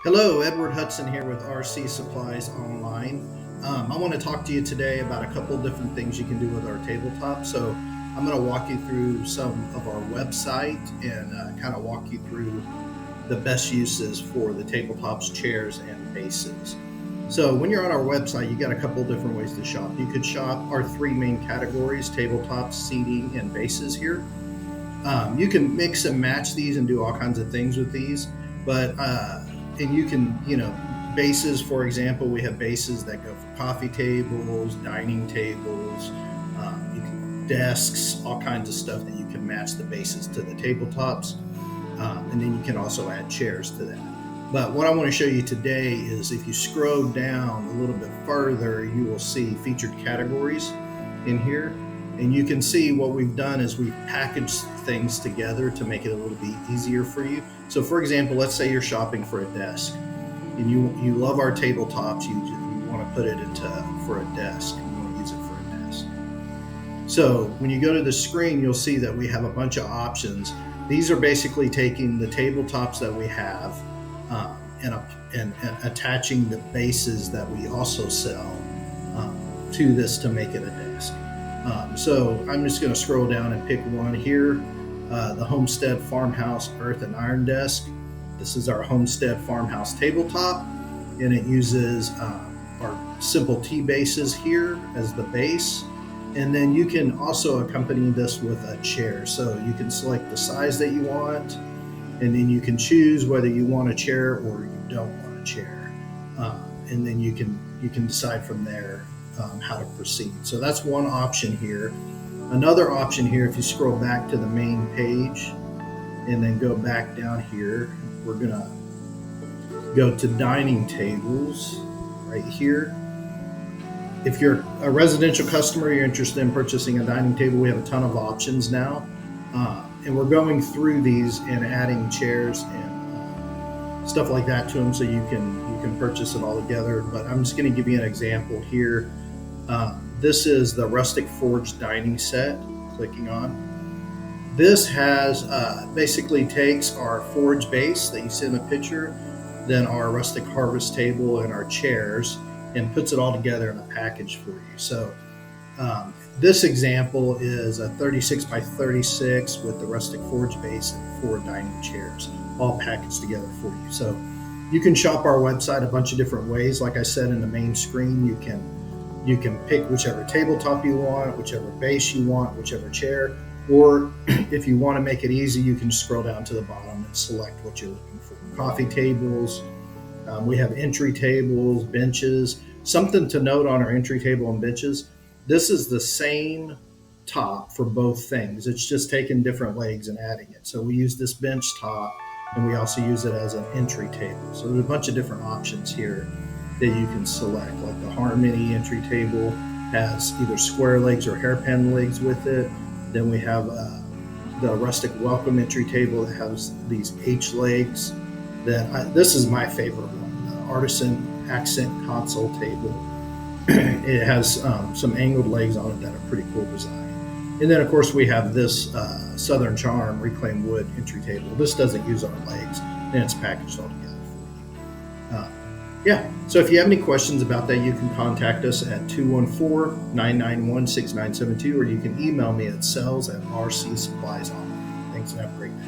Hello, Edward Hudson here with RC Supplies Online. I want to talk to you today about a couple of different things you can do with our tabletop. So I'm going to walk you through some of our website and kind of walk you through the best uses for the tabletops, chairs, and bases. So when you're on our website, you got a couple of different ways to shop. You could shop our three main categories: tabletops, seating, and bases here. You can mix and match these and do all kinds of things with these, but and you can, bases, for example, we have bases that go for coffee tables, dining tables, desks, all kinds of stuff that you can match the bases to the tabletops. And then you can also add chairs to that. But what I want to show you today is if you scroll down a little bit further, you will see featured categories in here. And you can see what we've done is we've packaged things together to make it a little bit easier for you. So for example, let's say you're shopping for a desk and you love our tabletops, you want to put it for a desk, you want to use it for a desk. So when you go to the screen, you'll see that we have a bunch of options. These are basically taking the tabletops that we have and attaching the bases that we also sell to this to make it a desk. So I'm just going to scroll down and pick one here, the Homestead Farmhouse Earth and Iron Desk. This is our Homestead Farmhouse tabletop, and it uses our simple T bases here as the base. And then you can also accompany this with a chair. So you can select the size that you want, and then you can choose whether you want a chair or you don't want a chair. And then you can decide from there how to proceed. So that's one option here. Another option here, if you scroll back to the main page and then go back down here, we're gonna go to dining tables right here. If you're a residential customer, you're interested in purchasing a dining table, we have a ton of options now. And we're going through these and adding chairs and stuff like that to them so you can purchase it all together. But I'm just going to give you an example here. This is the Rustic Forge dining set, clicking on. This has basically takes our forge base that you see in the picture, then our rustic harvest table and our chairs, and puts it all together in a package for you. So this example is a 36 by 36 with the rustic forge base and 4 dining chairs, all packaged together for you. So you can shop our website a bunch of different ways. Like I said, in the main screen, you can pick whichever tabletop you want, whichever base you want, whichever chair, or if you want to make it easy, you can scroll down to the bottom and select what you're looking for. Coffee tables, we have entry tables, benches. Something to note on our entry table and benches, this is the same top for both things. It's just taking different legs and adding it. So we use this bench top, and we also use it as an entry table. So there's a bunch of different options here that you can select. Like the Harmony entry table has either square legs or hairpin legs with it. Then we have the Rustic Welcome entry table that has these H legs. This is my favorite one, the Artisan Accent console table. It has some angled legs on it that are pretty cool design. And then of course we have this Southern Charm reclaimed wood entry table. This doesn't use our legs, and it's packaged all together for you. Yeah, so if you have any questions about that, you can contact us at 214-991-6972, or you can email me at sales@rcsupplies.com. Thanks and have a great day.